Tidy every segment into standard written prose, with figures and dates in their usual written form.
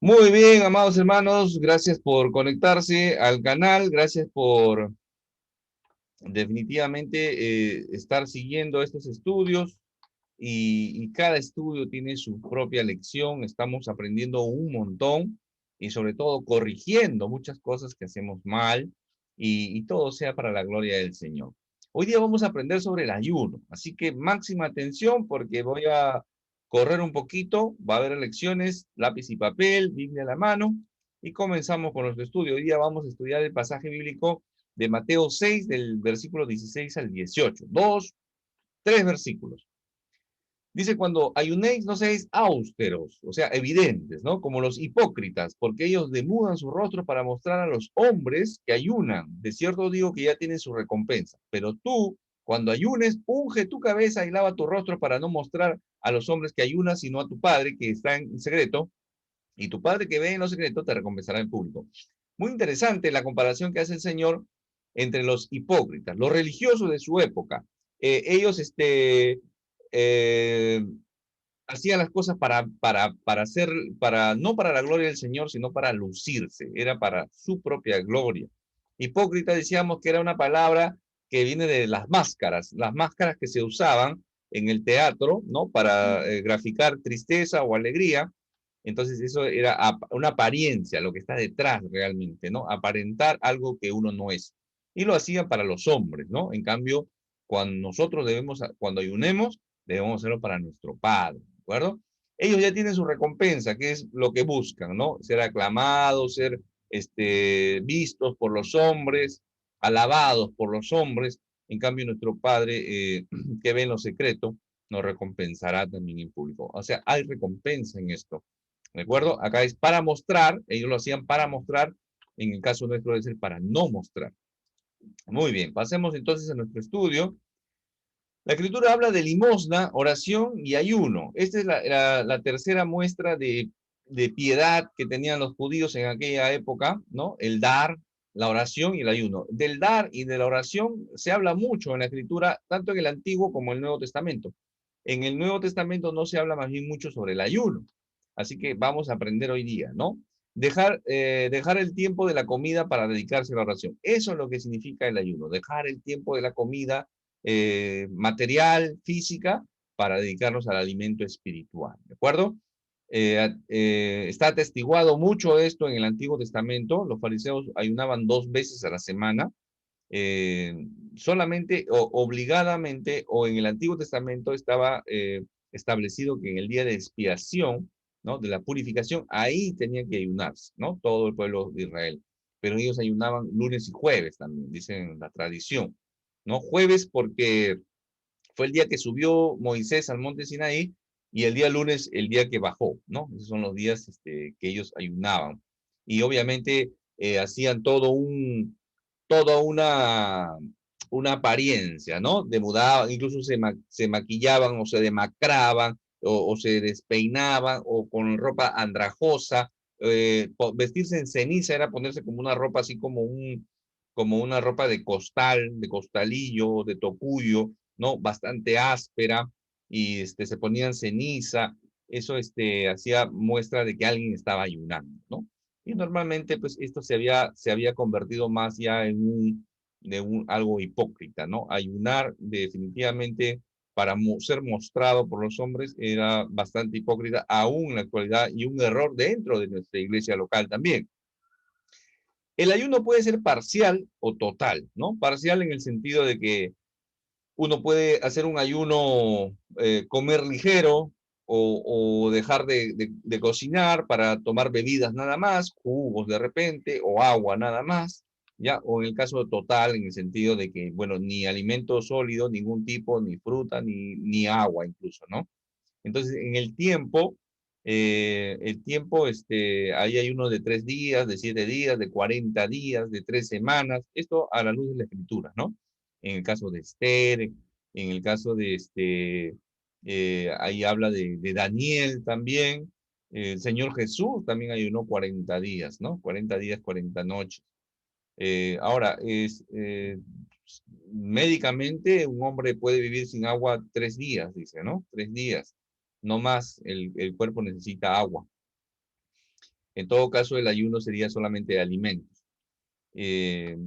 Muy bien, amados hermanos, gracias por conectarse al canal, gracias por definitivamente estar siguiendo estos estudios y cada estudio tiene su propia lección, estamos aprendiendo un montón y sobre todo corrigiendo muchas cosas que hacemos mal y todo sea para la gloria del Señor. Hoy día vamos a aprender sobre el ayuno, así que máxima atención porque voy a correr un poquito, va a haber lecciones, lápiz y papel, Biblia a la mano y comenzamos con nuestro estudio. Hoy día vamos a estudiar el pasaje bíblico de Mateo 6, del versículo 16 al 18. Tres versículos. Dice, cuando ayunéis, no seáis austeros, o sea, evidentes, ¿no? Como los hipócritas, porque ellos demudan su rostro para mostrar a los hombres que ayunan. De cierto digo que ya tienen su recompensa. Pero tú, cuando ayunes, unge tu cabeza y lava tu rostro para no mostrar a los hombres que ayunas, sino a tu Padre que está en secreto, y tu Padre que ve en lo secreto te recompensará en público. Muy interesante la comparación que hace el Señor entre los hipócritas, los religiosos de su época. Ellos eh, hacían las cosas para hacer, no para la gloria del Señor, sino para lucirse, era para su propia gloria. Hipócrita decíamos que era una palabra que viene de las máscaras que se usaban en el teatro, ¿no? Para graficar tristeza o alegría. Entonces eso era una apariencia, lo que está detrás realmente, ¿no? Aparentar algo que uno no es. Y lo hacían para los hombres, ¿no? En cambio, cuando nosotros cuando ayunemos, debemos hacerlo para nuestro Padre, ¿de acuerdo? Ellos ya tienen su recompensa, que es lo que buscan, ¿no? Ser aclamados, ser vistos por los hombres, alabados por los hombres. En cambio, nuestro Padre, que ve en lo secreto, nos recompensará también en público. O sea, hay recompensa en esto. ¿De acuerdo? Acá es para mostrar, ellos lo hacían para mostrar, en el caso nuestro debe ser para no mostrar. Muy bien, pasemos entonces a nuestro estudio. La escritura habla de limosna, oración y ayuno. Esta es la tercera muestra de piedad que tenían los judíos en aquella época, ¿no? El dar, la oración y el ayuno. Del dar y de la oración se habla mucho en la escritura, tanto en el Antiguo como en el Nuevo Testamento. En el Nuevo Testamento no se habla más bien mucho sobre el ayuno. Así que vamos a aprender hoy día, ¿no? Dejar el tiempo de la comida para dedicarse a la oración. Eso es lo que significa el ayuno, dejar el tiempo de la comida material, física, para dedicarnos al alimento espiritual, ¿de acuerdo? Está atestiguado mucho esto en el Antiguo Testamento. Los fariseos ayunaban 2 veces a la semana, solamente o obligadamente, o en el Antiguo Testamento estaba establecido que en el día de expiación, ¿no? De la purificación, ahí tenían que ayunarse, ¿no? Todo el pueblo de Israel. Pero ellos ayunaban lunes y jueves también, dicen la tradición, ¿no? Jueves porque fue el día que subió Moisés al monte Sinaí y el día lunes el día que bajó, ¿no? Esos son los días que ellos ayunaban. Y obviamente hacían toda una apariencia, ¿no? Demudaban, incluso se maquillaban o se demacraban o se despeinaban o con ropa andrajosa. Vestirse en ceniza era ponerse como una ropa así como una ropa de costal, de costalillo, de tocuyo, ¿no? Bastante áspera y se ponían ceniza. Eso hacía muestra de que alguien estaba ayunando, ¿no? Y normalmente, pues, esto se había convertido más ya algo hipócrita, ¿no? Ayunar definitivamente para ser mostrado por los hombres era bastante hipócrita, aún en la actualidad, y un error dentro de nuestra iglesia local también. El ayuno puede ser parcial o total, ¿no? Parcial en el sentido de que uno puede hacer un ayuno, comer ligero o dejar de cocinar para tomar bebidas nada más, jugos de repente o agua nada más, ¿ya? O en el caso total, en el sentido de que, bueno, ni alimento sólido, ningún tipo, ni fruta, ni agua incluso, ¿no? Entonces, en el tiempo, ahí hay uno de 3 días, de 7 días, de 40 días, de 3 semanas, esto a la luz de la escritura, ¿no? En el caso de Esther, en el caso ahí habla de Daniel también, el Señor Jesús también ayunó 40 días, ¿no? 40 días, 40 noches. Ahora, médicamente un hombre puede vivir sin agua 3 días, dice, ¿no? 3 días, no más, el cuerpo necesita agua. En todo caso, el ayuno sería solamente de alimentos. Eh,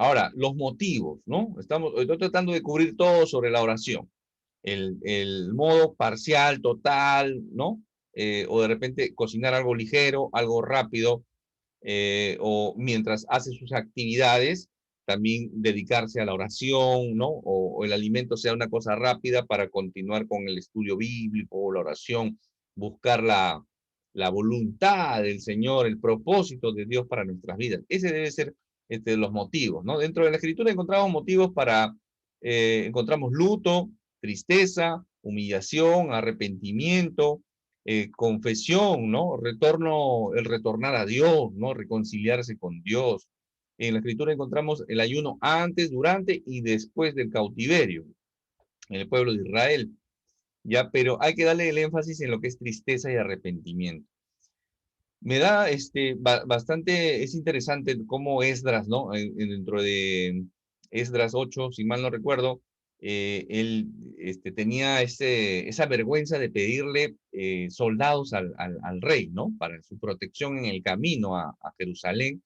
Ahora, los motivos, ¿no? Estoy tratando de cubrir todo sobre la oración. El modo parcial, total, ¿no? O de repente cocinar algo ligero, algo rápido, o mientras hace sus actividades, también dedicarse a la oración, ¿no? O el alimento sea una cosa rápida para continuar con el estudio bíblico o la oración, buscar la voluntad del Señor, el propósito de Dios para nuestras vidas. Ese debe ser los motivos, ¿no? Dentro de la Escritura encontramos motivos encontramos luto, tristeza, humillación, arrepentimiento, confesión, ¿no? El retornar a Dios, ¿no? Reconciliarse con Dios. En la Escritura encontramos el ayuno antes, durante y después del cautiverio en el pueblo de Israel. Ya, pero hay que darle el énfasis en lo que es tristeza y arrepentimiento. Me da bastante, es interesante cómo Esdras, ¿no? Dentro de Esdras 8, si mal no recuerdo, él tenía esa vergüenza de pedirle soldados al rey, ¿no? Para su protección en el camino a Jerusalén.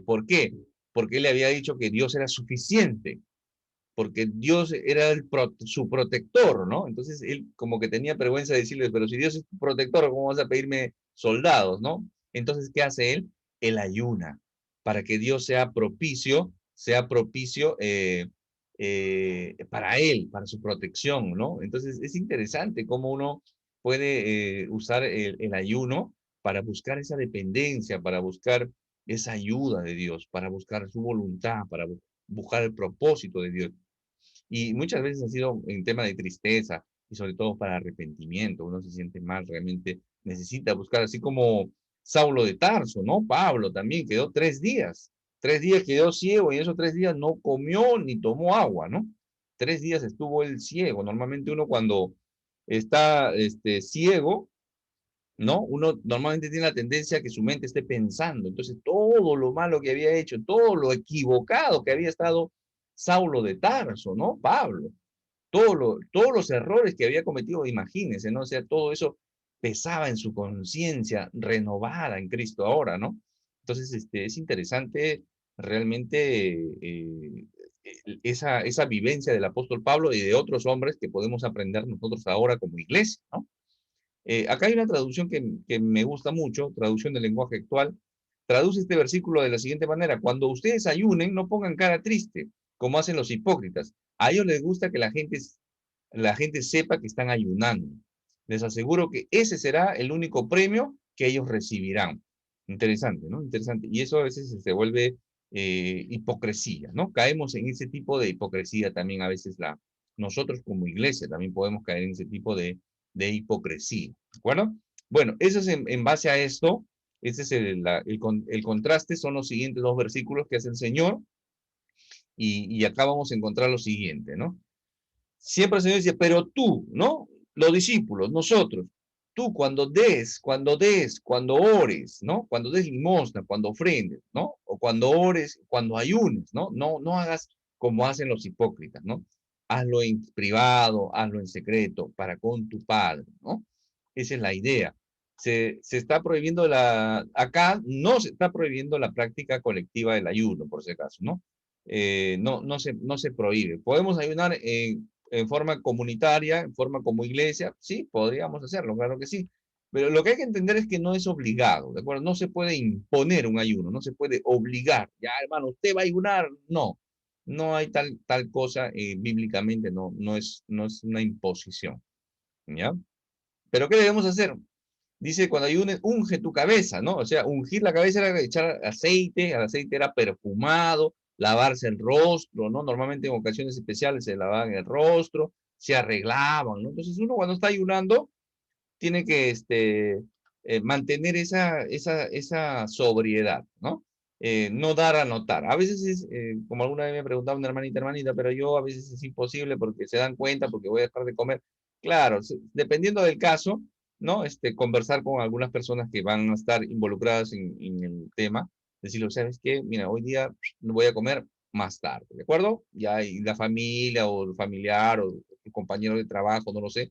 ¿Por qué? Porque él le había dicho que Dios era suficiente, porque Dios era su protector, ¿no? Entonces él como que tenía vergüenza de decirles, pero si Dios es tu protector, ¿cómo vas a pedirme soldados, no? Entonces, ¿qué hace él? Él ayuna para que Dios sea propicio para él, para su protección, ¿no? Entonces es interesante cómo uno puede usar el ayuno para buscar esa dependencia, para buscar esa ayuda de Dios, para buscar su voluntad, para buscar el propósito de Dios. Y muchas veces ha sido en tema de tristeza y sobre todo para arrepentimiento. Uno se siente mal, realmente necesita buscar, así como Saulo de Tarso, ¿no? Pablo también quedó 3 días. 3 días quedó ciego y esos 3 días no comió ni tomó agua, ¿no? 3 días estuvo él ciego. Normalmente uno cuando está ciego, ¿no? Uno normalmente tiene la tendencia a que su mente esté pensando. Entonces, todo lo malo que había hecho, todo lo equivocado que había estado Saulo de Tarso, ¿no? Pablo, todos los errores que había cometido, imagínense, ¿no? O sea, todo eso pesaba en su conciencia renovada en Cristo ahora, ¿no? Entonces, es interesante realmente esa vivencia del apóstol Pablo y de otros hombres que podemos aprender nosotros ahora como iglesia, ¿no? Acá hay una traducción que me gusta mucho, traducción del lenguaje actual. Traduce este versículo de la siguiente manera: cuando ustedes ayunen, no pongan cara triste, como hacen los hipócritas. A ellos les gusta que la gente sepa que están ayunando. Les aseguro que ese será el único premio que ellos recibirán. Interesante, ¿no? Interesante. Y eso a veces se vuelve hipocresía, ¿no? Caemos en ese tipo de hipocresía también a veces nosotros como iglesia también podemos caer en ese tipo de hipocresía, ¿de acuerdo? Bueno, eso es en base a esto, ese es el contraste, son los siguientes dos versículos que hace el Señor, y acá vamos a encontrar lo siguiente, ¿no? Siempre el Señor dice, pero tú, ¿no? Los discípulos, nosotros, tú cuando ores, ¿no? Cuando des limosna, cuando ofrendes, ¿no? O cuando ores, cuando ayunes, ¿no? No hagas como hacen los hipócritas, ¿no? Hazlo en privado, hazlo en secreto, para con tu Padre, ¿no? Esa es la idea. Se está prohibiendo acá no se está prohibiendo la práctica colectiva del ayuno, por si acaso, ¿no? No se prohíbe. Podemos ayunar en forma comunitaria, en forma como iglesia, sí, podríamos hacerlo, claro que sí. Pero lo que hay que entender es que no es obligado, ¿de acuerdo? No se puede imponer un ayuno, no se puede obligar. Ya, hermano, usted va a ayunar. No, no hay tal cosa bíblicamente, no es una imposición, ¿ya? Pero ¿qué debemos hacer? Dice, cuando ayunes, unge tu cabeza, ¿no? O sea, ungir la cabeza era echar aceite, el aceite era perfumado, lavarse el rostro, ¿no? Normalmente en ocasiones especiales se lavaban el rostro, se arreglaban, ¿no? Entonces uno cuando está ayunando tiene que mantener esa sobriedad, ¿no? No dar a notar. A veces como alguna vez me preguntaba una hermanita, pero yo a veces es imposible porque se dan cuenta, porque voy a dejar de comer. Claro, dependiendo del caso, ¿no? Conversar con algunas personas que van a estar involucradas en el tema, decirle, ¿sabes qué? Mira, hoy día no voy a comer más tarde, ¿de acuerdo? Ya, y la familia o el familiar o el compañero de trabajo, no lo sé,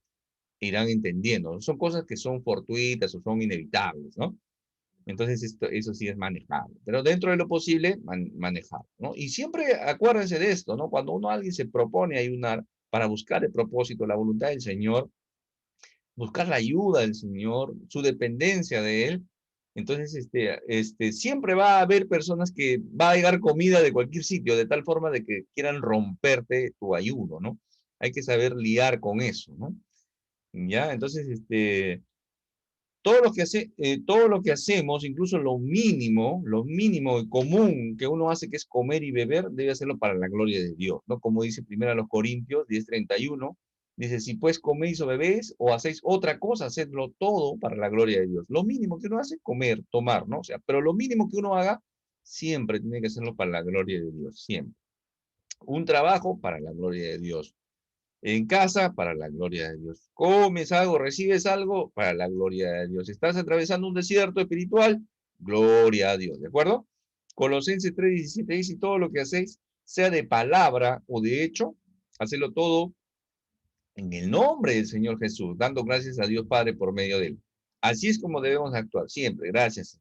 irán entendiendo. Son cosas que son fortuitas o son inevitables, ¿no? Entonces, eso sí es manejable. Pero dentro de lo posible, manejar, ¿no? Y siempre acuérdense de esto, ¿no? Cuando alguien se propone ayunar para buscar el propósito, la voluntad del Señor, buscar la ayuda del Señor, su dependencia de Él, entonces siempre va a haber personas que va a llegar comida de cualquier sitio, de tal forma de que quieran romperte tu ayuno, ¿no? Hay que saber liar con eso, ¿no? ¿Ya? Entonces, todo lo que hacemos, incluso lo mínimo y común que uno hace, que es comer y beber, debe hacerlo para la gloria de Dios, ¿no? Como dice primero a los Corintios 10:31, dice, si pues coméis o bebéis o hacéis otra cosa, hacedlo todo para la gloria de Dios. Lo mínimo que uno hace, comer, tomar, ¿no? O sea, pero lo mínimo que uno haga, siempre tiene que hacerlo para la gloria de Dios, siempre. Un trabajo para la gloria de Dios. En casa, para la gloria de Dios. Comes algo, recibes algo, para la gloria de Dios. Estás atravesando un desierto espiritual, gloria a Dios, ¿de acuerdo? Colosenses 3:17 dice, y todo lo que hacéis, sea de palabra o de hecho, hacedlo todo en el nombre del Señor Jesús, dando gracias a Dios Padre por medio de él. Así es como debemos actuar siempre. Gracias.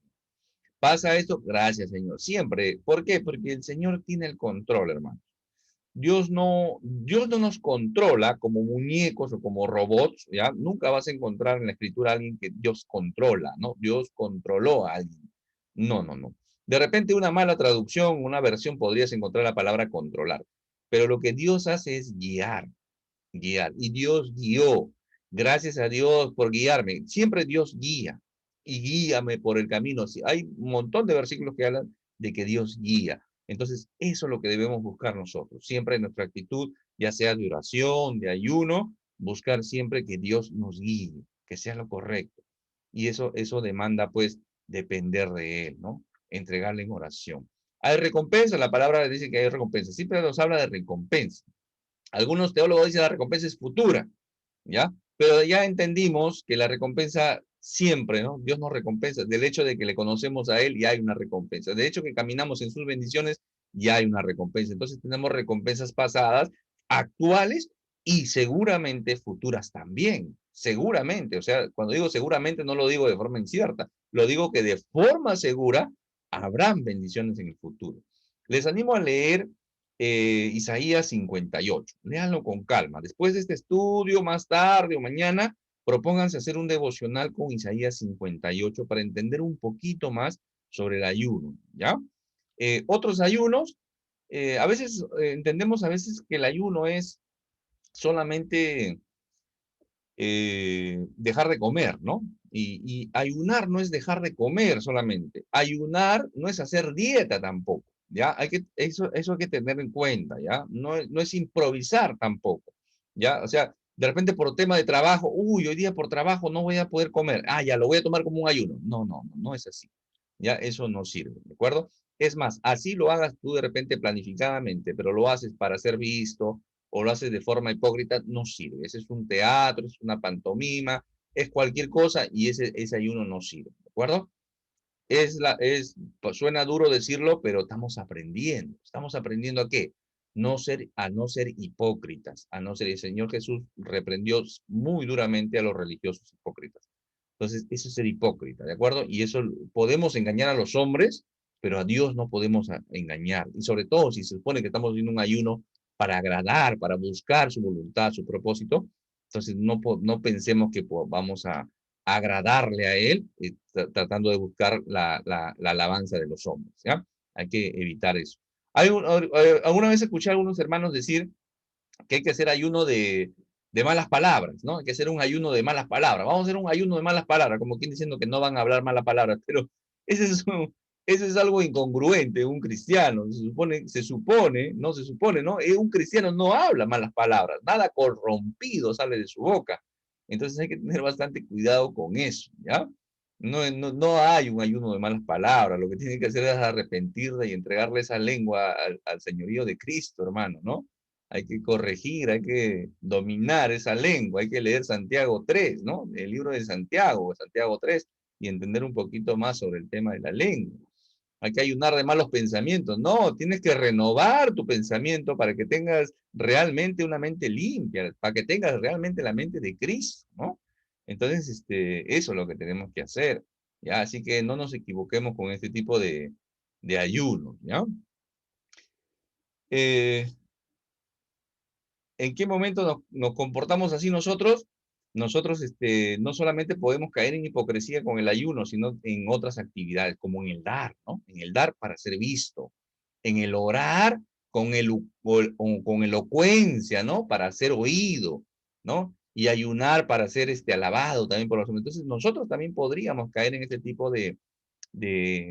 ¿Pasa esto? Gracias, Señor. Siempre. ¿Por qué? Porque el Señor tiene el control, hermano. Dios no nos controla como muñecos o como robots, ¿ya? Nunca vas a encontrar en la escritura a alguien que Dios controla, ¿no? Dios controló a alguien. No, no, no. De repente una mala traducción, una versión podrías encontrar la palabra controlar, pero lo que Dios hace es guiar, guiar. Y Dios guió. Gracias a Dios por guiarme. Siempre Dios guía y guíame por el camino. Sí, hay un montón de versículos que hablan de que Dios guía. Entonces, eso es lo que debemos buscar nosotros. Siempre en nuestra actitud, ya sea de oración, de ayuno, buscar siempre que Dios nos guíe, que sea lo correcto. Y eso demanda, pues, depender de Él, ¿no? Entregarle en oración. Hay recompensa, la palabra dice que hay recompensa. Siempre nos habla de recompensa. Algunos teólogos dicen la recompensa es futura, ¿ya? Pero ya entendimos que la recompensa siempre, ¿no? Dios nos recompensa. Del hecho de que le conocemos a Él, ya hay una recompensa. De hecho que caminamos en sus bendiciones, ya hay una recompensa. Entonces tenemos recompensas pasadas, actuales y seguramente futuras también. Seguramente. O sea, cuando digo seguramente no lo digo de forma incierta. Lo digo que de forma segura habrán bendiciones en el futuro. Les animo a leer Isaías 58. Léanlo con calma. Después de este estudio, más tarde o mañana, propónganse hacer un devocional con Isaías 58 para entender un poquito más sobre el ayuno, ¿ya? Otros ayunos, a veces entendemos a veces que el ayuno es solamente dejar de comer, ¿no? Y ayunar no es dejar de comer solamente. Ayunar no es hacer dieta tampoco, ¿ya? Eso hay que tener en cuenta, ¿ya? No es improvisar tampoco, ¿ya? O sea, de repente por tema de trabajo, uy, hoy día por trabajo no voy a poder comer. Ah, ya, lo voy a tomar como un ayuno. No, no, no, no es así. Ya, eso no sirve, ¿de acuerdo? Es más, así lo hagas tú de repente planificadamente, pero lo haces para ser visto, o lo haces de forma hipócrita, no sirve. Ese es un teatro, es una pantomima, es cualquier cosa y ese ayuno no sirve, ¿de acuerdo? Pues suena duro decirlo, pero estamos aprendiendo. ¿Estamos aprendiendo a qué? A no ser hipócritas, a no ser, el Señor Jesús reprendió muy duramente a los religiosos hipócritas. Entonces, eso es ser hipócrita, ¿de acuerdo? Y eso podemos engañar a los hombres, pero a Dios no podemos engañar. Y sobre todo si se supone que estamos haciendo un ayuno para agradar, para buscar su voluntad, su propósito, entonces no pensemos que vamos a agradarle a Él tratando de buscar la alabanza de los hombres, ¿ya? Hay que evitar eso. Alguna vez escuché a algunos hermanos decir que hay que hacer ayuno de malas palabras, ¿no? Hay que hacer un ayuno de malas palabras. Vamos a hacer un ayuno de malas palabras, como quien diciendo que no van a hablar malas palabras, pero ese es, ese es algo incongruente, un cristiano. No se supone, ¿no? Un cristiano no habla malas palabras, nada corrompido sale de su boca. Entonces hay que tener bastante cuidado con eso, ¿ya? No hay un ayuno de malas palabras, lo que tiene que hacer es arrepentirse y entregarle esa lengua al señorío de Cristo, hermano, ¿no? Hay que corregir, hay que dominar esa lengua, hay que leer Santiago 3, ¿no? El libro de Santiago, Santiago 3, y entender un poquito más sobre el tema de la lengua. Hay que ayunar de malos pensamientos. No, tienes que renovar tu pensamiento para que tengas realmente una mente limpia, para que tengas realmente la mente de Cristo, ¿no? Entonces, eso es lo que tenemos que hacer. ¿ya? Así que no nos equivoquemos con este tipo de ayuno, ¿ya? Eh, ¿En qué momento nos comportamos así nosotros? Nosotros no solamente podemos caer en hipocresía con el ayuno, sino en otras actividades, como en el dar, ¿no? En el dar para ser visto, en el orar con elocuencia, ¿no? Para ser oído, ¿no? Y ayunar para ser alabado también por los hombres. Entonces, nosotros también podríamos caer en este tipo de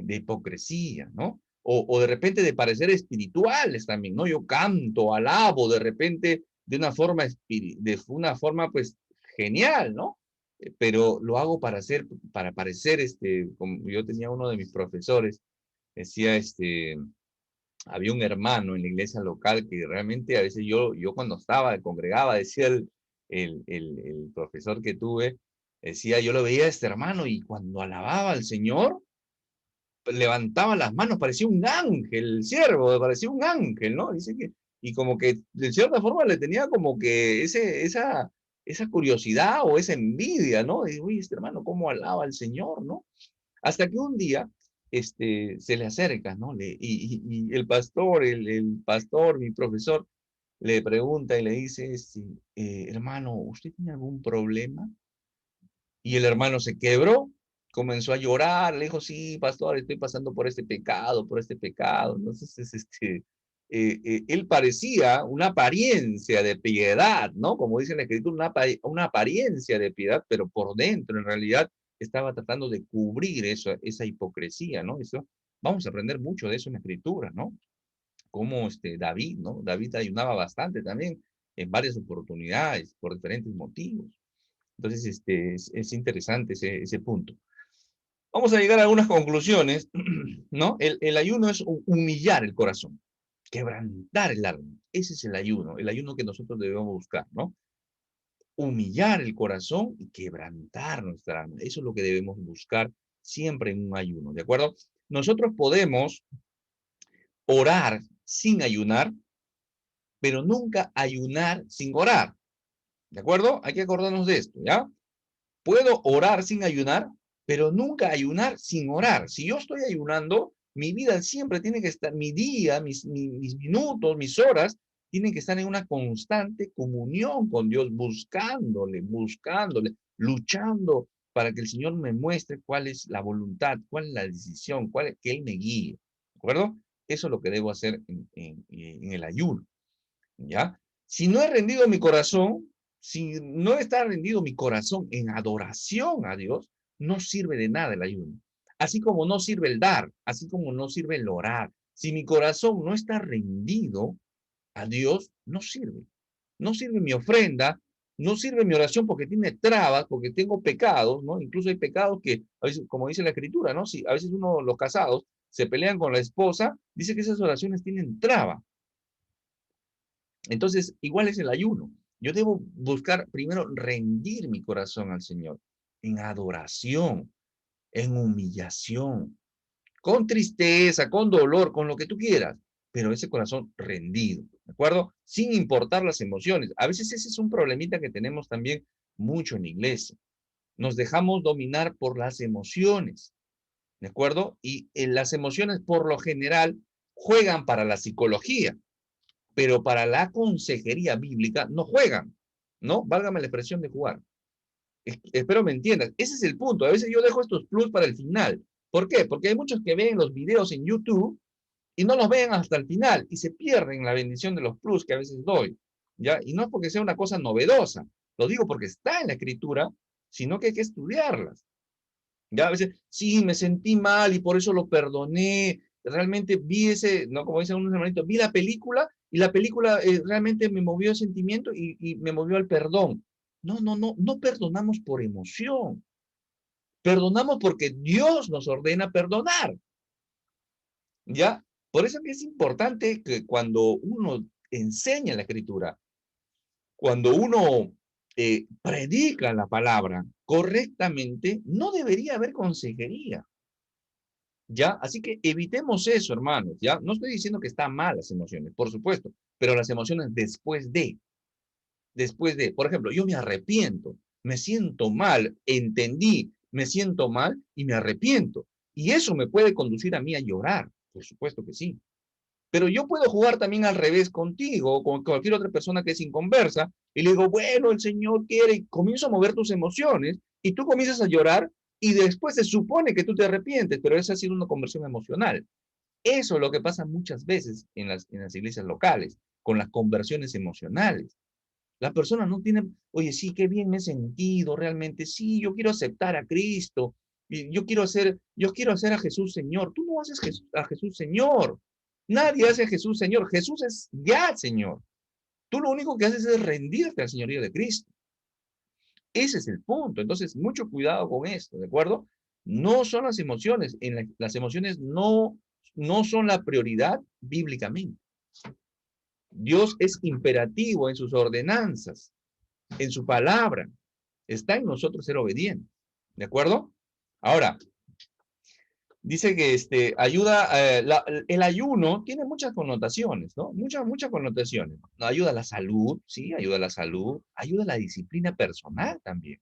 hipocresía, ¿no? O de repente de parecer espirituales también, ¿no? Yo canto, alabo de repente de una forma pues genial, ¿no? Pero lo hago para parecer, como yo tenía uno de mis profesores, decía, había un hermano en la iglesia local que realmente a veces yo cuando congregaba, decía el profesor que tuve, decía, yo lo veía a este hermano y cuando alababa al Señor, levantaba las manos, parecía un ángel, el siervo, parecía un ángel, ¿no? Dice que, y como que de cierta forma le tenía como que esa curiosidad o esa envidia, ¿no? Y, uy, este hermano, ¿cómo alaba al Señor, no? Hasta que un día, se le acerca, ¿no? Y el pastor, mi profesor, le pregunta y le dice, hermano, ¿usted tiene algún problema? Y el hermano se quebró, comenzó a llorar, le dijo, sí, pastor, estoy pasando por este pecado, por este pecado. Entonces, él parecía una apariencia de piedad, ¿no? Como dice en la escritura, una apariencia de piedad, pero por dentro, en realidad, estaba tratando de cubrir esa hipocresía, ¿no? Vamos a aprender mucho de eso en la escritura, ¿no? Como David, ¿no? David ayunaba bastante también en varias oportunidades, por diferentes motivos. Entonces, es interesante ese punto. Vamos a llegar a algunas conclusiones, ¿no? El ayuno es humillar el corazón, quebrantar el alma. Ese es el ayuno que nosotros debemos buscar, ¿no? Humillar el corazón y quebrantar nuestra alma. Eso es lo que debemos buscar siempre en un ayuno, ¿de acuerdo? Nosotros podemos orar sin ayunar, pero nunca ayunar sin orar, ¿de acuerdo? Hay que acordarnos de esto, ¿ya? Puedo orar sin ayunar, pero nunca ayunar sin orar. Si yo estoy ayunando, mi vida siempre tiene que estar, mi día, mis minutos, mis horas, tienen que estar en una constante comunión con Dios, buscándole, luchando para que el Señor me muestre cuál es la voluntad, cuál es la decisión, que Él me guíe. ¿De acuerdo? Eso es lo que debo hacer en el ayuno. ¿Ya? Si no he rendido mi corazón, si no está rendido mi corazón en adoración a Dios, no sirve de nada el ayuno. Así como no sirve el dar, así como no sirve el orar. Si mi corazón no está rendido a Dios, no sirve. No sirve mi ofrenda, no sirve mi oración porque tiene trabas, porque tengo pecados, ¿no? Incluso hay pecados que, a veces, como dice la escritura, ¿no? Si a veces los casados se pelean con la esposa, dice que esas oraciones tienen trabas. Entonces, igual es el ayuno. Yo debo buscar primero rendir mi corazón al Señor en adoración, en humillación, con tristeza, con dolor, con lo que tú quieras, pero ese corazón rendido, ¿de acuerdo? Sin importar las emociones. A veces ese es un problemita que tenemos también mucho en la iglesia. Nos dejamos dominar por las emociones, ¿de acuerdo? Y las emociones por lo general juegan para la psicología, pero para la consejería bíblica no juegan, ¿no? Válgame la expresión de jugar. Espero me entiendas. Ese es el punto. A veces yo dejo estos plus para el final. ¿Por qué? Porque hay muchos que ven los videos en YouTube y no los ven hasta el final y se pierden la bendición de los plus que a veces doy, ¿ya? Y no es porque sea una cosa novedosa, lo digo porque está en la escritura, sino que hay que estudiarlas. Ya a veces, sí, me sentí mal y por eso lo perdoné. Realmente vi no como dicen unos hermanitos, vi la película y la película realmente me movió el sentimiento y me movió al perdón. No, no, no, no perdonamos por emoción. Perdonamos porque Dios nos ordena perdonar. ¿Ya? Por eso que es importante que cuando uno enseña la escritura, cuando uno predica la palabra correctamente, no debería haber consejería. ¿Ya? Así que evitemos eso, hermanos, ¿ya? No estoy diciendo que están mal las emociones, por supuesto, pero las emociones después de, por ejemplo, yo me arrepiento, me siento mal, entendí, me siento mal y me arrepiento. Y eso me puede conducir a mí a llorar, por supuesto que sí. Pero yo puedo jugar también al revés contigo o con cualquier otra persona que es inconversa y le digo, bueno, el Señor quiere, y comienzo a mover tus emociones y tú comienzas a llorar y después se supone que tú te arrepientes, pero esa ha sido una conversión emocional. Eso es lo que pasa muchas veces en las iglesias locales, con las conversiones emocionales. La persona no tiene, oye, sí, qué bien me he sentido realmente, sí, yo quiero aceptar a Cristo, y yo quiero hacer a Jesús Señor. Tú no haces a Jesús Señor. Nadie hace a Jesús Señor. Jesús es ya Señor. Tú lo único que haces es rendirte al señorío de Cristo. Ese es el punto. Entonces, mucho cuidado con esto, ¿de acuerdo? No son las emociones. Las emociones no son la prioridad bíblicamente. Dios es imperativo en sus ordenanzas, en su palabra. Está en nosotros ser obedientes. ¿De acuerdo? Ahora, dice que ayuda, el ayuno tiene muchas connotaciones, ¿no? Muchas connotaciones. Ayuda a la salud, sí, ayuda a la salud, ayuda a la disciplina personal también,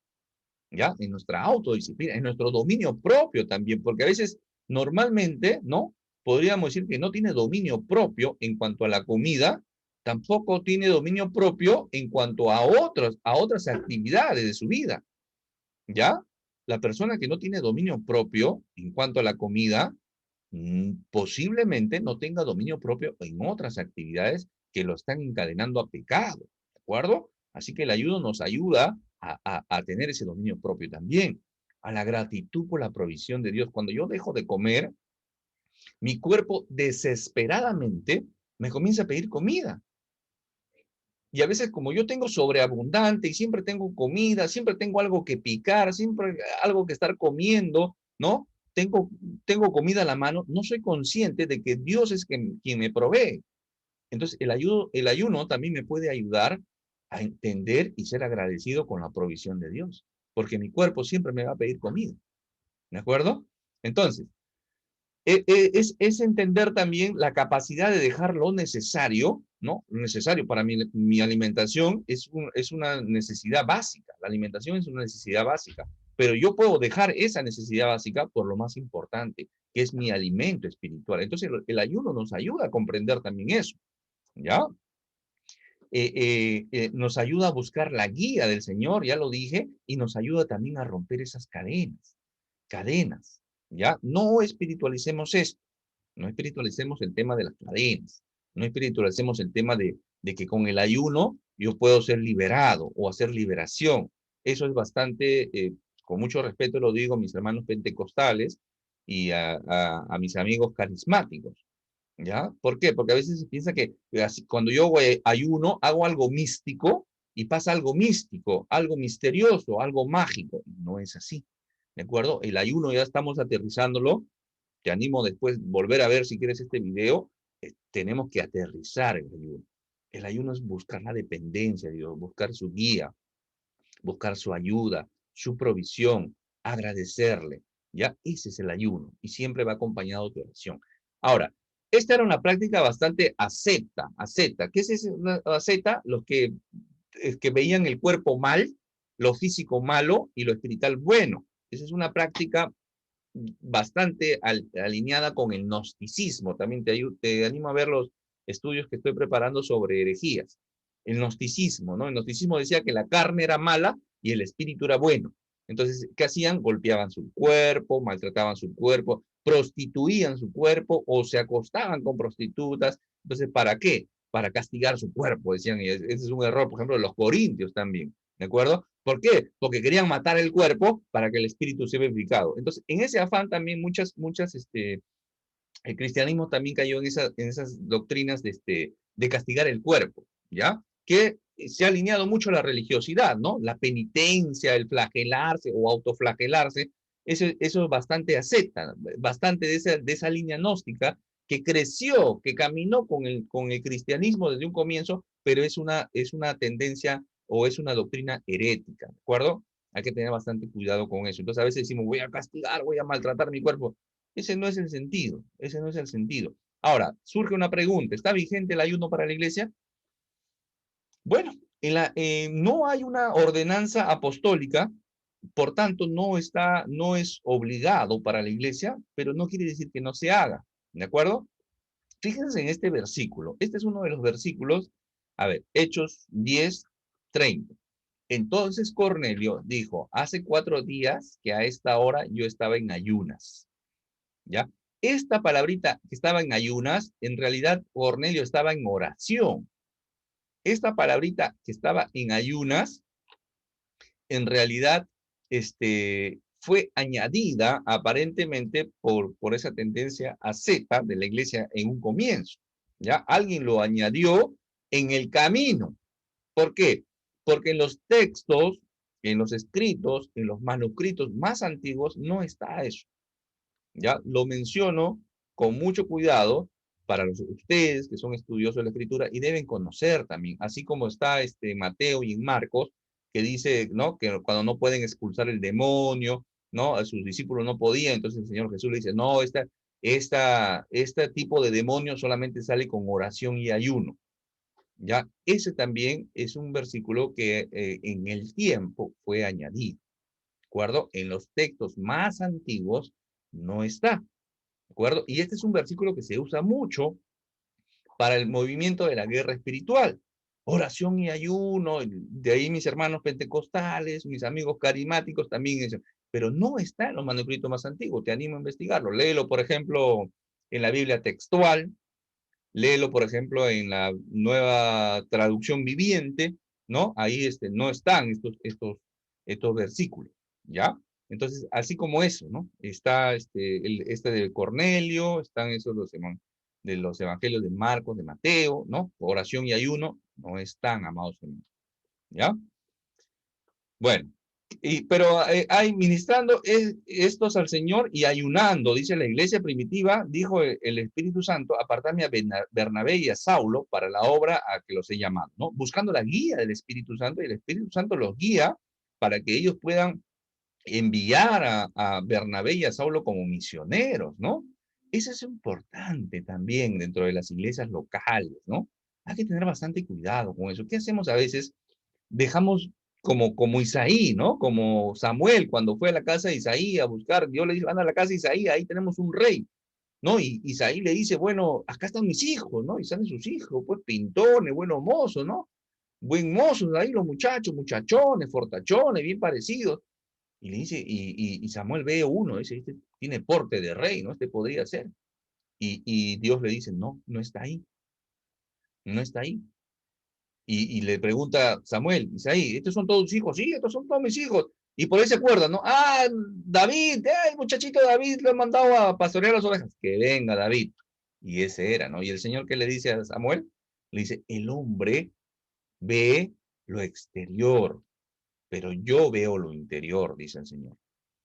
¿ya? En nuestra autodisciplina, en nuestro dominio propio también, porque a veces, normalmente, ¿no? Podríamos decir que no tiene dominio propio en cuanto a la comida, tampoco tiene dominio propio en cuanto a otras actividades de su vida, ¿ya? La persona que no tiene dominio propio en cuanto a la comida, posiblemente no tenga dominio propio en otras actividades que lo están encadenando a pecado, ¿de acuerdo? Así que el ayuno nos ayuda a tener ese dominio propio también, a la gratitud por la provisión de Dios. Cuando yo dejo de comer, mi cuerpo desesperadamente me comienza a pedir comida. Y a veces como yo tengo sobreabundante y siempre tengo comida, siempre tengo algo que picar, siempre algo que estar comiendo, ¿no? Tengo comida a la mano, no soy consciente de que Dios es quien me provee. Entonces, el ayuno también me puede ayudar a entender y ser agradecido con la provisión de Dios, porque mi cuerpo siempre me va a pedir comida, ¿de acuerdo? Entonces, es entender también la capacidad de dejar lo necesario, ¿no? Lo necesario para mi alimentación es una necesidad básica. La alimentación es una necesidad básica, pero yo puedo dejar esa necesidad básica por lo más importante, que es mi alimento espiritual. Entonces, el ayuno nos ayuda a comprender también eso, ¿ya? Nos ayuda a buscar la guía del Señor, ya lo dije, y nos ayuda también a romper esas cadenas, ¿ya? No espiritualicemos esto. No espiritualicemos el tema de las cadenas. No espiritualicemos el tema de que con el ayuno yo puedo ser liberado o hacer liberación. Eso es bastante, con mucho respeto lo digo a mis hermanos pentecostales y a mis amigos carismáticos. ¿Ya? ¿Por qué? Porque a veces se piensa que cuando yo ayuno, hago algo místico y pasa algo místico, algo misterioso, algo mágico. No es así. ¿De acuerdo? El ayuno ya estamos aterrizándolo. Te animo después volver a ver si quieres este video. Tenemos que aterrizar el ayuno. El ayuno es buscar la dependencia de Dios, buscar su guía, buscar su ayuda, su provisión, agradecerle. ¿Ya? Ese es el ayuno y siempre va acompañado de oración. Ahora, esta era una práctica bastante asceta. ¿Qué es una asceta? Los que veían el cuerpo mal, lo físico malo y lo espiritual bueno. Esa es una práctica bastante alineada con el gnosticismo. También te animo a ver los estudios que estoy preparando sobre herejías. El gnosticismo, ¿no? El gnosticismo decía que la carne era mala y el espíritu era bueno. Entonces, ¿qué hacían? Golpeaban su cuerpo, maltrataban su cuerpo, prostituían su cuerpo o se acostaban con prostitutas. Entonces, ¿para qué? Para castigar su cuerpo, decían. Y ese es un error, por ejemplo, de los corintios también. ¿De acuerdo? ¿Por qué? Porque querían matar el cuerpo para que el espíritu sea vivificado. Entonces, en ese afán también el cristianismo también cayó en esas doctrinas de castigar el cuerpo, ¿ya? Que se ha alineado mucho a la religiosidad, ¿no? La penitencia, el flagelarse o autoflagelarse, eso es bastante asceta, bastante de esa línea gnóstica que creció, que caminó con el cristianismo desde un comienzo, pero es una tendencia o es una doctrina herética, ¿de acuerdo? Hay que tener bastante cuidado con eso. Entonces a veces decimos, voy a castigar, voy a maltratar mi cuerpo. Ese no es el sentido, ese no es el sentido. Ahora, surge una pregunta, ¿está vigente el ayuno para la iglesia? Bueno, no hay una ordenanza apostólica por tanto, no es obligado para la iglesia, pero no quiere decir que no se haga, ¿de acuerdo? Fíjense en este versículo. Este es uno de los versículos, a ver, Hechos 10:30. Entonces Cornelio dijo, hace 4 días que a esta hora yo estaba en ayunas, ¿ya? Esta palabrita que estaba en ayunas, en realidad Cornelio estaba en oración. Esta palabrita que estaba en ayunas, en realidad, fue añadida aparentemente por esa tendencia asceta de la iglesia en un comienzo, ¿ya? Alguien lo añadió en el camino. ¿Por qué? Porque en los textos, en los escritos, en los manuscritos más antiguos no está eso, ¿ya? Lo menciono con mucho cuidado para ustedes que son estudiosos de la escritura y deben conocer también, así como está Mateo y en Marcos, que dice, ¿no? Que cuando no pueden expulsar el demonio, ¿no? A sus discípulos no podían, entonces el Señor Jesús le dice, no, este tipo de demonio solamente sale con oración y ayuno, ¿ya? Ese también es un versículo que en el tiempo fue añadido, ¿de acuerdo? En los textos más antiguos no está, ¿de acuerdo? Y este es un versículo que se usa mucho para el movimiento de la guerra espiritual. Oración y ayuno, de ahí mis hermanos pentecostales, mis amigos carismáticos también eso, pero no está en los manuscritos más antiguos, te animo a investigarlo. Léelo, por ejemplo, en la Biblia textual, léelo, por ejemplo, en la nueva traducción viviente, ¿no? Ahí no están estos versículos, ¿ya? Entonces, así como eso, ¿no? Está de Cornelio, están esos de los evangelios de Marcos, de Mateo, ¿no? Oración y ayuno, no están, amados hermanos, ¿ya? Bueno, pero hay ministrando estos al Señor y ayunando, dice la iglesia primitiva, dijo el Espíritu Santo, apartarme a Bernabé y a Saulo para la obra a que los he llamado, ¿no? Buscando la guía del Espíritu Santo, y el Espíritu Santo los guía para que ellos puedan enviar a Bernabé y a Saulo como misioneros, ¿no? Eso es importante también dentro de las iglesias locales, ¿no? Hay que tener bastante cuidado con eso. ¿Qué hacemos a veces? Dejamos como Isaí, ¿no? Como Samuel cuando fue a la casa de Isaí a buscar, Dios le dice, anda a la casa de Isaí, ahí tenemos un rey, ¿no? Y Isaí le dice, bueno, acá están mis hijos, ¿no? Y salen sus hijos, pues pintones, buenos mozos, ¿no? Buen mozos ahí los muchachos, muchachones, fortachones, bien parecidos. Y le dice, y Samuel ve uno, dice, este tiene porte de rey, ¿no? Este podría ser. Y Dios le dice, no, no está ahí, no está ahí. Y le pregunta Samuel, Isaí, ¿estos son todos tus hijos? Sí, estos son todos mis hijos. Y por ahí se acuerdan, ¿no? Ah, David, el muchachito David lo han mandado a pastorear las ovejas. Que venga David. Y ese era, ¿no? Y el Señor, ¿qué le dice a Samuel? Le dice, el hombre ve lo exterior, pero yo veo lo interior, dice el Señor.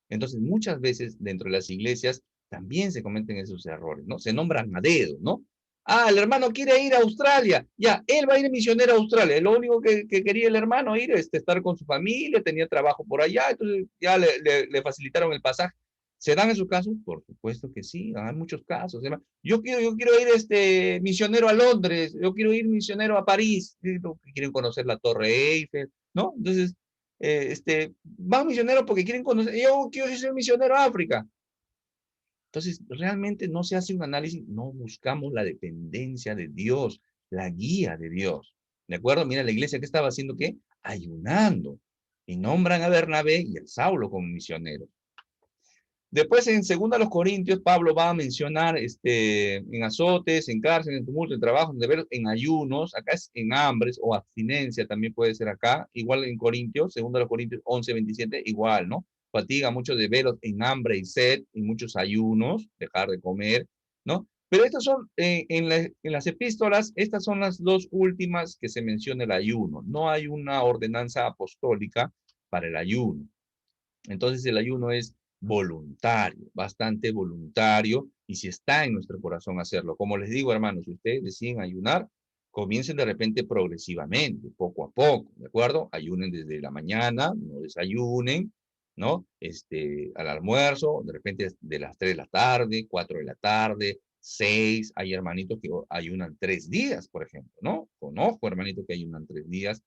Entonces, muchas veces dentro de las iglesias también se cometen esos errores, ¿no? Se nombran a dedo, ¿no? Ah, el hermano quiere ir a Australia. Ya, él va a ir misionero a Australia. Lo único que quería el hermano ir es estar con su familia, tenía trabajo por allá, entonces ya le facilitaron el pasaje. ¿Se dan esos casos? Por supuesto que sí, hay muchos casos. Yo quiero ir misionero a Londres, yo quiero ir misionero a París, quieren conocer la Torre Eiffel, ¿no? Entonces, van misioneros porque quieren conocer, yo quiero ser misionero a África. Entonces, realmente no se hace un análisis, no buscamos la dependencia de Dios, la guía de Dios. ¿De acuerdo? Mira, la iglesia que estaba haciendo, ¿qué? Ayunando. Y nombran a Bernabé y a Saulo como misioneros. Después, en 2 Corintios, Pablo va a mencionar en azotes, en cárcel, en tumulto, en trabajo, en ayunos, acá es en hambres o abstinencia, también puede ser acá, igual en Corintios, 2 Corintios 11:27, igual, ¿no? Fatiga, muchos de veros en hambre y sed, y muchos ayunos, dejar de comer, ¿no? Pero estas son, en las epístolas, estas son las dos últimas que se menciona el ayuno. No hay una ordenanza apostólica para el ayuno. Entonces el ayuno es voluntario, bastante voluntario, y si está en nuestro corazón hacerlo. Como les digo, hermanos, si ustedes deciden ayunar, comiencen de repente progresivamente, poco a poco, ¿de acuerdo? Ayunen desde la mañana, no desayunen, ¿no? Al almuerzo, de repente de las 3 de la tarde, 4 de la tarde, 6, hay hermanitos que ayunan 3 días, por ejemplo, ¿no? Conozco hermanitos que ayunan 3 días,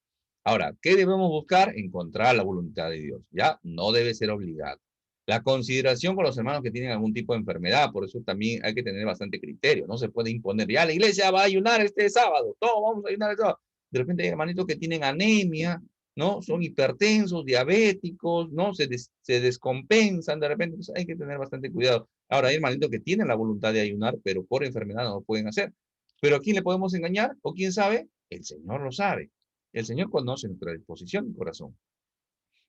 Ahora, ¿qué debemos buscar? Encontrar la voluntad de Dios, ¿ya? No debe ser obligado. La consideración con los hermanos que tienen algún tipo de enfermedad, por eso también hay que tener bastante criterio. No se puede imponer, ya la iglesia va a ayunar este sábado, todos vamos a ayunar este sábado. De repente hay hermanitos que tienen anemia, ¿no? Son hipertensos, diabéticos, ¿no? Se descompensan de repente, pues hay que tener bastante cuidado. Ahora hay hermanitos que tienen la voluntad de ayunar, pero por enfermedad no lo pueden hacer. ¿Pero a quién le podemos engañar? ¿O quién sabe? El Señor lo sabe. El Señor conoce nuestra disposición y corazón.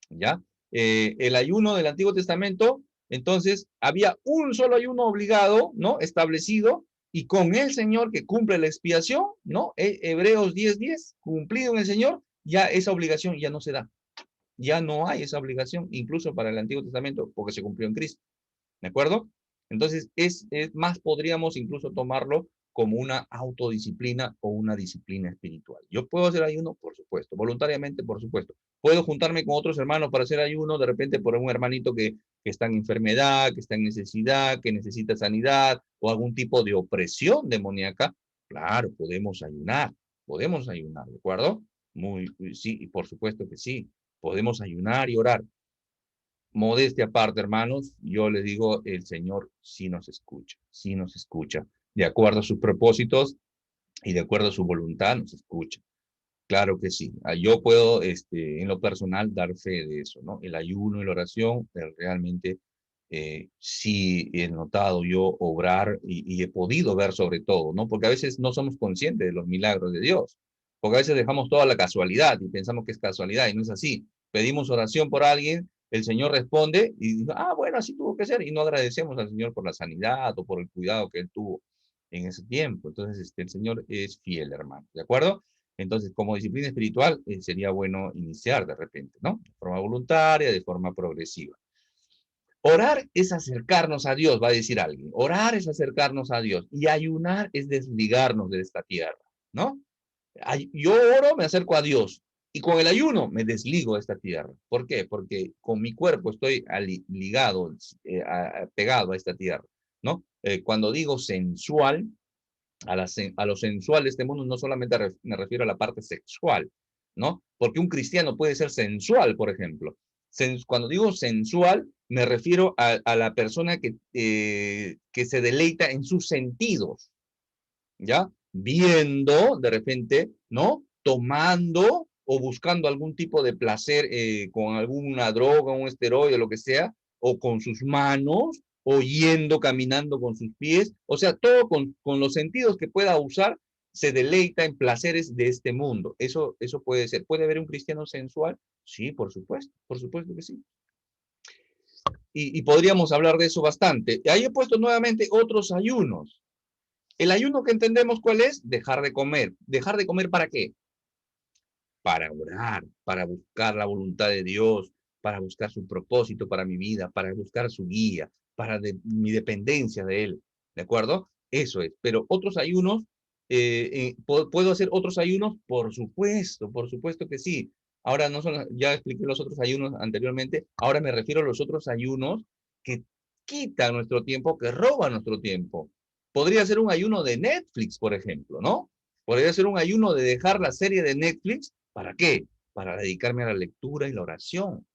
¿Ya? El ayuno del Antiguo Testamento, entonces, había un solo ayuno obligado, ¿no? Establecido, y con el Señor que cumple la expiación, ¿no? Hebreos 10:10, cumplido en el Señor, ya esa obligación ya no se da. Ya no hay esa obligación, incluso para el Antiguo Testamento, porque se cumplió en Cristo. ¿De acuerdo? Entonces, es más, podríamos incluso tomarlo como una autodisciplina o una disciplina espiritual. ¿Yo puedo hacer ayuno? Por supuesto. Voluntariamente, por supuesto. ¿Puedo juntarme con otros hermanos para hacer ayuno? De repente por un hermanito que está en enfermedad, que está en necesidad, que necesita sanidad o algún tipo de opresión demoníaca. Claro, podemos ayunar, ¿de acuerdo? Sí, y por supuesto que sí. Podemos ayunar y orar. Modestia aparte, hermanos, yo les digo, el Señor sí nos escucha, de acuerdo a sus propósitos y de acuerdo a su voluntad nos escucha. Claro que sí. Yo puedo, en lo personal, dar fe de eso, ¿no? El ayuno y la oración, realmente sí he notado yo obrar y he podido ver sobre todo, ¿no? Porque a veces no somos conscientes de los milagros de Dios, porque a veces dejamos toda la casualidad y pensamos que es casualidad y no es así. Pedimos oración por alguien, el Señor responde y dice, ah, bueno, así tuvo que ser, y no agradecemos al Señor por la sanidad o por el cuidado que Él tuvo en ese tiempo. Entonces, el Señor es fiel, hermano, ¿de acuerdo? Entonces, como disciplina espiritual, sería bueno iniciar de repente, ¿no? De forma voluntaria, de forma progresiva. Orar es acercarnos a Dios, va a decir alguien. Orar es acercarnos a Dios. Y ayunar es desligarnos de esta tierra, ¿no? Yo oro, me acerco a Dios. Y con el ayuno me desligo de esta tierra. ¿Por qué? Porque con mi cuerpo estoy ligado, pegado a esta tierra, ¿no? Cuando digo sensual, a lo sensual de este mundo no solamente me refiero a la parte sexual, ¿no? Porque un cristiano puede ser sensual, por ejemplo. Cuando digo sensual, me refiero a la persona que se deleita en sus sentidos, ¿ya? Viendo, de repente, ¿no? Tomando o buscando algún tipo de placer con alguna droga, un esteroide, lo que sea, o con sus manos, o yendo, caminando con sus pies, o sea, todo con los sentidos que pueda usar, se deleita en placeres de este mundo. Eso puede ser. ¿Puede haber un cristiano sensual? Sí, por supuesto que sí. Y podríamos hablar de eso bastante. Ahí he puesto nuevamente otros ayunos. El ayuno que entendemos cuál es, dejar de comer. ¿Dejar de comer para qué? Para orar, para buscar la voluntad de Dios, para buscar su propósito para mi vida, para buscar su guía, para mi dependencia de Él. ¿De acuerdo? Eso es. Pero otros ayunos, ¿puedo hacer otros ayunos? Por supuesto que sí. Ahora no son, ya expliqué los otros ayunos anteriormente, ahora me refiero a los otros ayunos que quitan nuestro tiempo, que roban nuestro tiempo. Podría ser un ayuno de Netflix, por ejemplo, ¿no? Podría ser un ayuno de dejar la serie de Netflix. ¿Para qué? Para dedicarme a la lectura y la oración.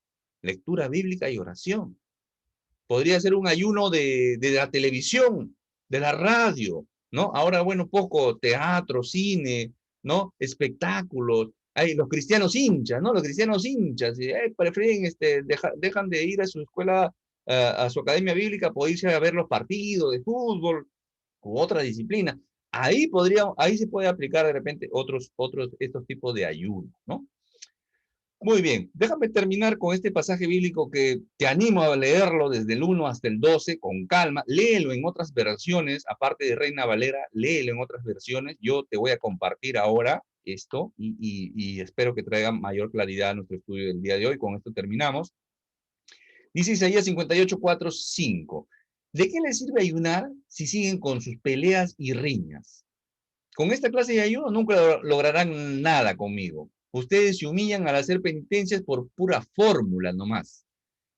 Lectura bíblica y oración. Podría ser un ayuno de la televisión, de la radio, ¿no? Ahora, bueno, poco teatro, cine, ¿no? Espectáculos. Hay los cristianos hinchas, ¿no? Los cristianos hinchas, prefieren, dejan de ir a su escuela, a su academia bíblica, por irse a ver los partidos de fútbol u otra disciplina. Ahí se puede aplicar de repente estos tipos de ayuno, ¿no? Muy bien, déjame terminar con este pasaje bíblico que te animo a leerlo desde el 1 hasta el 12 con calma. Léelo en otras versiones, aparte de Reina Valera, léelo en otras versiones. Yo te voy a compartir ahora esto y espero que traiga mayor claridad a nuestro estudio del día de hoy. Con esto terminamos. Dice Isaías 58, 4, 5. ¿De qué les sirve ayunar si siguen con sus peleas y riñas? Con esta clase de ayuno nunca lograrán nada conmigo. Ustedes se humillan al hacer penitencias por pura fórmula nomás.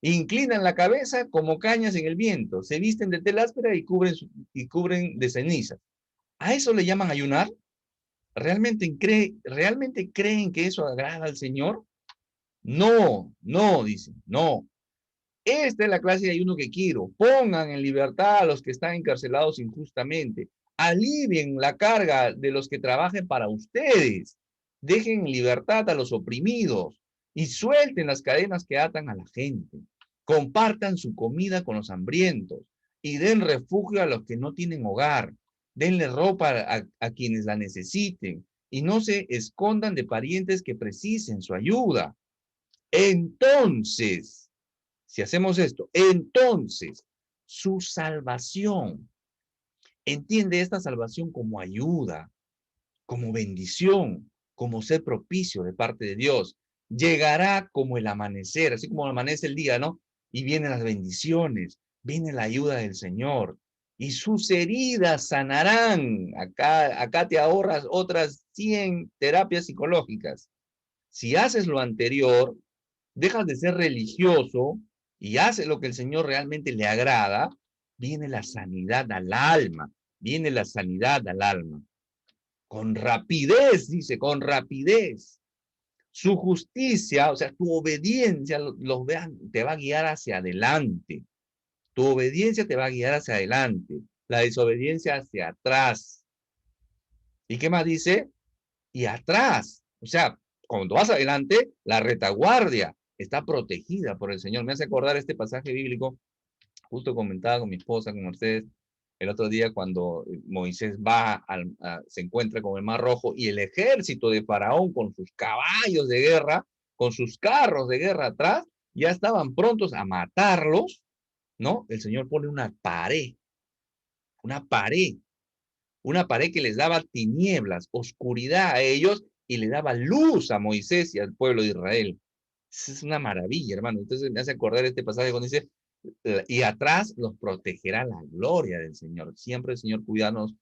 Inclinan la cabeza como cañas en el viento, se visten de tela áspera y cubren de cenizas. ¿A eso le llaman ayunar? ¿Realmente creen que eso agrada al Señor? No, no, dicen, no. Esta es la clase de ayuno que quiero. Pongan en libertad a los que están encarcelados injustamente. Alivien la carga de los que trabajen para ustedes. Dejen en libertad a los oprimidos y suelten las cadenas que atan a la gente. Compartan su comida con los hambrientos y den refugio a los que no tienen hogar. Denle ropa a quienes la necesiten y no se escondan de parientes que precisen su ayuda. Entonces, si hacemos esto, entonces su salvación, entiende esta salvación como ayuda, como bendición, como ser propicio de parte de Dios. Llegará como el amanecer, así como amanece el día, ¿no? Y vienen las bendiciones, viene la ayuda del Señor. Y sus heridas sanarán. Acá te ahorras otras 100 terapias psicológicas. Si haces lo anterior, dejas de ser religioso y haces lo que el Señor realmente le agrada, viene la sanidad al alma, viene la sanidad al alma. Con rapidez, dice, con rapidez. Su justicia, o sea, tu obediencia, te va a guiar hacia adelante. Tu obediencia te va a guiar hacia adelante. La desobediencia hacia atrás. ¿Y qué más dice? Y atrás. O sea, cuando vas adelante, la retaguardia está protegida por el Señor. Me hace acordar este pasaje bíblico, justo comentaba con mi esposa, con Mercedes, el otro día cuando Moisés se encuentra con el Mar Rojo y el ejército de Faraón con sus caballos de guerra, con sus carros de guerra atrás, ya estaban prontos a matarlos, ¿no? El Señor pone una pared, una pared que les daba tinieblas, oscuridad a ellos y le daba luz a Moisés y al pueblo de Israel. Es una maravilla, hermano. Entonces me hace acordar este pasaje cuando dice, y atrás los protegerá la gloria del Señor. Siempre el Señor cuidándonos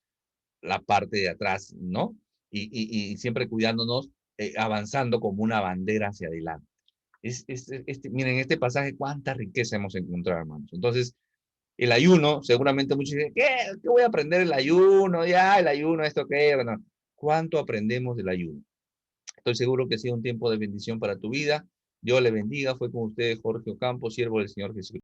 la parte de atrás, ¿no? Y siempre cuidándonos, avanzando como una bandera hacia adelante. Miren, este pasaje, cuánta riqueza hemos encontrado, hermanos. Entonces, el ayuno, seguramente muchos dicen, ¿qué voy a aprender el ayuno? Ya, el ayuno, ¿esto qué? Bueno, ¿cuánto aprendemos del ayuno? Estoy seguro que ha sido un tiempo de bendición para tu vida. Dios le bendiga. Fue con ustedes Jorge Ocampo, siervo del Señor Jesucristo.